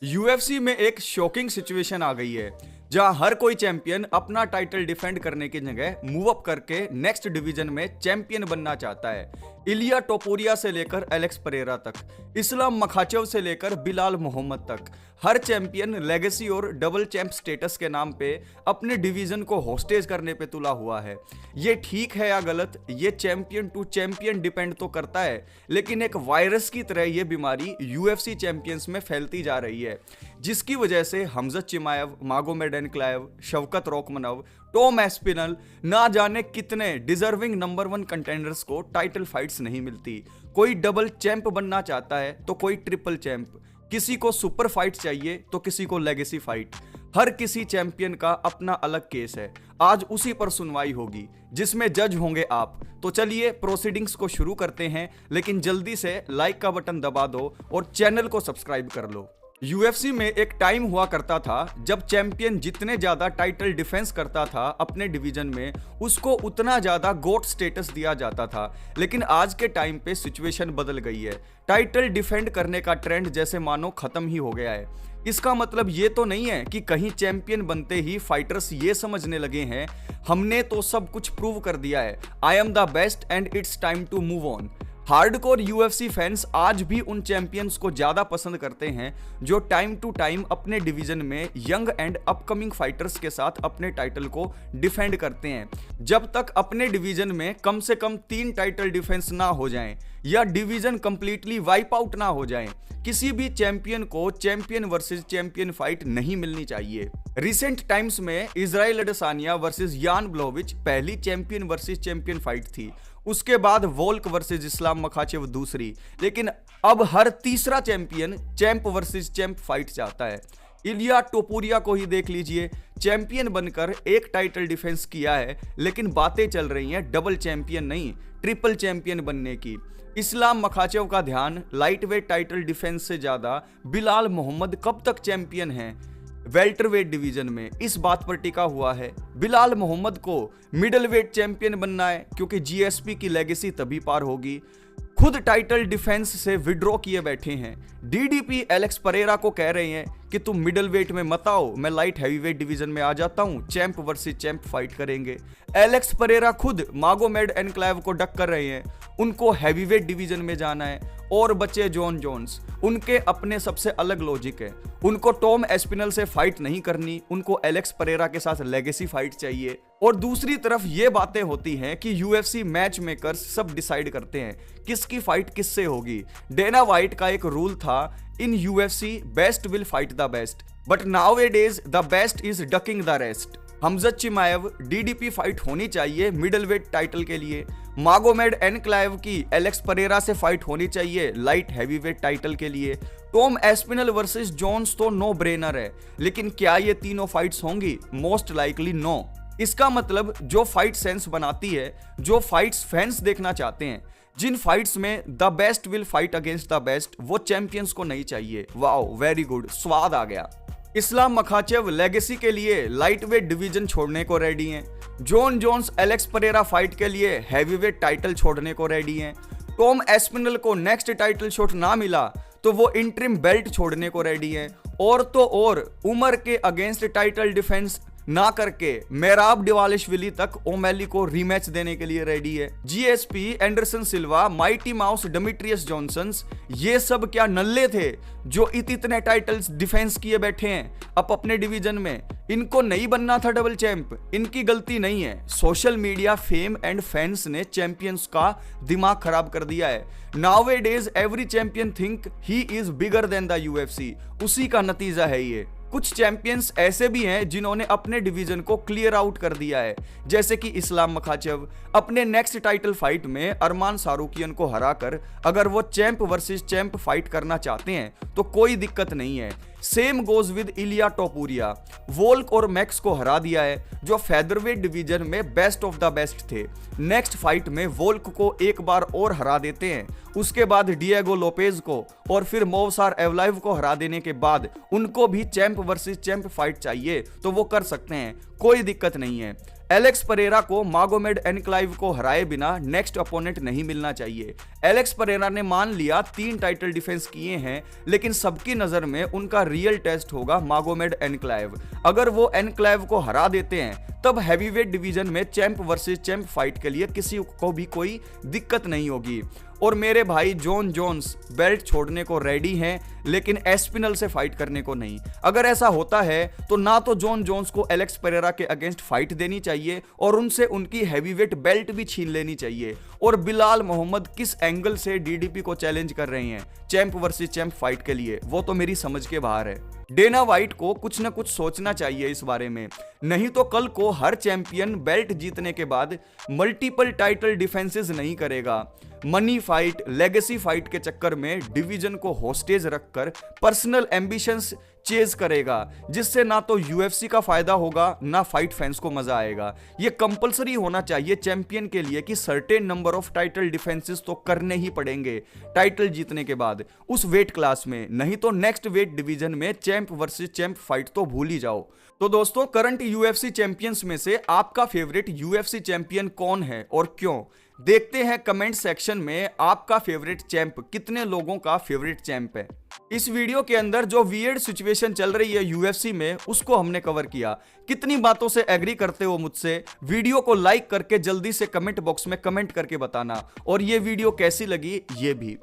UFC में एक shocking situation आ गई है जहां हर कोई चैंपियन अपना टाइटल डिफेंड करने की जगह मूव अप करके नेक्स्ट डिवीजन में चैंपियन बनना चाहता है। इलिया टोपुरिया से लेकर एलेक्स परेरा तक, इस्लाम मखाचेव से लेकर बिलाल मोहम्मद तक, हर चैंपियन लेगेसी और डबल चैंप स्टेटस के नाम पे अपने डिवीजन को होस्टेज करने पे तुला हुआ है। ये ठीक है या गलत, ये चैंपियन टू चैंपियन डिपेंड तो करता है, लेकिन एक वायरस की तरह ये बीमारी यूएफसी चैंपियंस में फैलती जा रही है, जिसकी वजह से हमजत चिमाएव, मागोमेड एनक्लाइव, शवकत रोकमनव, टॉम एस्पिनल, ना जाने कितने डिजर्विंग नंबर 1 कंटेंडर्स को टाइटल फाइट्स नहीं मिलती। कोई डबल चैंप बनना चाहता है तो कोई ट्रिपल चैंप, किसी को सुपर फाइट चाहिए तो किसी को लेगेसी फाइट। हर किसी चैंपियन का अपना अलग केस है। आज उसी पर सुनवाई होगी जिसमें जज होंगे आप। तो चलिए प्रोसीडिंग्स को शुरू करते हैं, लेकिन जल्दी से लाइक का बटन दबा दो और चैनल को सब्सक्राइब कर लो। यूएफसी में एक टाइम हुआ करता था जब चैंपियन जितने ज्यादा टाइटल डिफेंस करता था अपने डिवीजन में, उसको उतना ज्यादा गोट स्टेटस दिया जाता था। लेकिन आज के टाइम पे सिचुएशन बदल गई है। टाइटल डिफेंड करने का ट्रेंड जैसे मानो खत्म ही हो गया है। इसका मतलब ये तो नहीं है कि कहीं चैंपियन बनते ही फाइटर्स ये समझने लगे हैं हमने तो सब कुछ प्रूव कर दिया है, I am the best and it's time to move on. Hardcore UFC fans आज भी उन चैंपियंस को ज्यादा पसंद करते हैं जो टाइम टू टाइम अपने डिवीजन में यंग एंड अपकमिंग फाइटर्स के साथ अपने टाइटल को डिफेंड करते हैं। जब तक अपने डिवीजन में कम से कम 3 टाइटल डिफेंस ना हो जाएं या डिवीजन कंप्लीटली वाइप आउट ना हो जाएं, किसी भी चैंपियन को चैंपियन वर्सेस चैंपियन फाइट नहीं मिलनी चाहिए। रिसेंट टाइम्स में इजराइल अडेसानिया वर्सेस यान ब्लोविच पहली चैंपियन वर्सेस चैंपियन फाइट थी, उसके बाद वोल्क वर्सेस इस्लाम मखाचेव दूसरी, लेकिन अब हर तीसरा champion champ versus champ fight चाहता है। इलिया टोपुरिया को ही देख लीजिए, चैंपियन बनकर एक टाइटल डिफेंस किया है, लेकिन बातें चल रही हैं डबल चैंपियन नहीं ट्रिपल चैंपियन बनने की। इस्लाम मखाचेव का ध्यान लाइट वेट टाइटल डिफेंस से ज्यादा बिलाल मोहम्मद कब तक चैंपियन हैं वेल्टरवेट डिवीजन में, इस बात पर टिका हुआ है। बिलाल मोहम्मद को मिडल वेट चैंपियन बनना है क्योंकि जीएसपी की लेगेसी तभी पार होगी। खुद टाइटल डिफेंस से विड्रॉ किए बैठे हैं। डीडीपी एलेक्स परेरा को कह रहे हैं कि तुम मिडल वेट में मत आओ, मैं लाइट हैवीवेट डिवीजन में आ जाता हूं, चैंप वर्सेस चैंप फाइट करेंगे। एलेक्स परेरा खुद मागोमेड एनक्लाइव को डक कर रहे हैं, उनको हैवीवेट डिवीजन में जाना है। और बच्चे जॉन जोन्स, उनके अपने सबसे अलग लॉजिक है। उनको टॉम एस्पिनल से फाइट नहीं करनी, उनको एलेक्स परेरा के साथ लेगेसी फाइट चाहिए। और दूसरी तरफ ये बातें होती हैं कि यूएफसी मैच मेकर्स सब डिसाइड करते हैं किसकी फाइट किससे होगी। डेना वाइट का एक रूल था in UFC, best will fight the best, but nowadays the best is ducking the rest. Khamzat Chimaev DDP fight होनी चाहिए मिडल वेट टाइटल के लिए। मागोमेड एनक्लाइव की एलेक्स परेरा से फाइट होनी चाहिए लाइट हैवीवेट टाइटल के लिए। टॉम एस्पिनल वर्सेस जोन्स तो नो ब्रेनर है, लेकिन क्या ये तीनों फाइट्स होंगी? Most likely no. इसका मतलब जो फाइट सेंस बनाती है, जो फाइट्स फैंस देखना चाहते हैं, जिन फाइट्स में the best will fight against the best, वो चैंपियंस को नहीं चाहिए। वाओ, वेरी गुड, स्वाद आ गया। इस्लाम मखाचेव लेगेसी के लिए लाइट वेट डिवीजन छोड़ने को रेडी हैं। Jon Jones Alex Pereira fight के लिए हैवीवेट टाइटल छोड़ने को रेडी हैं। टॉम एस्पिनल को नेक्स्ट टाइटल शॉट ना मिला तो वो इंट्रिम बेल्ट छोड़ने को रेडी हैं। और तो और उमर के अगेंस्ट टाइटल डिफेंस ना करके मेराब डिवालिशविली तक ओमेली को रीमैच देने के लिए रेडी है। जीएसपी, एंडरसन सिल्वा, माइटी माउस, डेमेट्रियस जॉनसन, ये सब क्या नल्ले थे जो इतने टाइटल्स डिफेंस किए बैठे हैं अब अपने डिवीजन में? इनको नहीं बनना था डबल चैंप, इनकी गलती नहीं है। Social media, fame and fans ने चैंपियंस का दिमाग खराब कर दिया है। Nowadays every champion think he is bigger than the UFC, उसी का नतीजा है ये। कुछ चैंपियंस ऐसे भी हैं जिन्होंने अपने डिवीजन को क्लियर आउट कर दिया है, जैसे कि इस्लाम मखाचेव अपने नेक्स्ट टाइटल फाइट में अरमान सारूकियन को हराकर अगर वो चैंप वर्सेस चैंप फाइट करना चाहते हैं तो कोई दिक्कत नहीं है। सेम गोज विद इलिया टोपुरिया, वोल्क और मैक्स को हरा दिया है जो फेदरवेट डिवीजन में बेस्ट ऑफ द बेस्ट थे। नेक्स्ट फाइट में वोल्क को एक बार और हरा देते हैं, उसके बाद डिएगो लोपेज को और फिर मोवसार एवलाइव को हरा देने के बाद उनको भी चैंप वर्सेस चैंप फाइट चाहिए तो वो कर सकते हैं, कोई दिक्कत नहीं है। एलेक्स परेरा को मागोमेड एनक्लाइव को हराए बिना नेक्स्ट अपोनेंट नहीं मिलना चाहिए। एलेक्स परेरा ने मान लिया 3 टाइटल डिफेंस किए हैं, लेकिन सबकी नजर में उनका रियल टेस्ट होगा मागोमेड एनक्लाइव। अगर वो एनक्लाइव को हरा देते हैं तब हैवीवेट डिवीजन में चैंप वर्सेस चैंप फाइट के लिए किसी को भी कोई दिक्कत नहीं होगी। और मेरे भाई जॉन जोन्स बेल्ट छोड़ने को रेडी हैं, लेकिन एस्पिनल से फाइट करने को नहीं। अगर ऐसा होता है तो ना तो जॉन जोन्स को एलेक्स परेरा के अगेंस्ट फाइट देनी चाहिए और उनसे उनकी हैवीवेट बेल्ट भी छीन लेनी चाहिए। और बिलाल मोहम्मद किस एंगल से डीडीपी को चैलेंज कर रहे हैं चैंप वर्सेस चैंप फाइट के लिए, वो तो मेरी समझ के बाहर है। डेना वाइट को कुछ ना कुछ सोचना चाहिए इस बारे में, नहीं तो कल को हर चैंपियन बेल्ट जीतने के बाद मल्टीपल टाइटल डिफेंसेस नहीं करेगा। मनी फाइट, लेगेसी फाइट के चक्कर में डिवीजन को होस्टेज रखकर पर्सनल एम्बिशंस चेज करेगा, जिससे ना तो यूएफसी का फायदा होगा ना फाइट फैंस को मजा आएगा। ये कंपलसरी होना चाहिए चैंपियन के लिए कि certain number of title defences तो करने ही पड़ेंगे टाइटल जीतने के बाद उस वेट क्लास में, नहीं तो नेक्स्ट वेट डिवीजन में चैंप वर्सेस चैंप फाइट तो भूल ही जाओ। तो दोस्तों, करंट यूएफसी चैंपियंस में से आपका फेवरेट यूएफसी चैंपियन कौन है और क्यों? देखते हैं कमेंट सेक्शन में आपका फेवरेट चैंप कितने लोगों का फेवरेट चैंप है। इस वीडियो के अंदर जो वियर्ड सिचुएशन चल रही है यूएफसी में उसको हमने कवर किया। कितनी बातों से एग्री करते हो मुझसे? वीडियो को लाइक करके जल्दी से कमेंट बॉक्स में कमेंट करके बताना, और ये वीडियो कैसी लगी ये भी।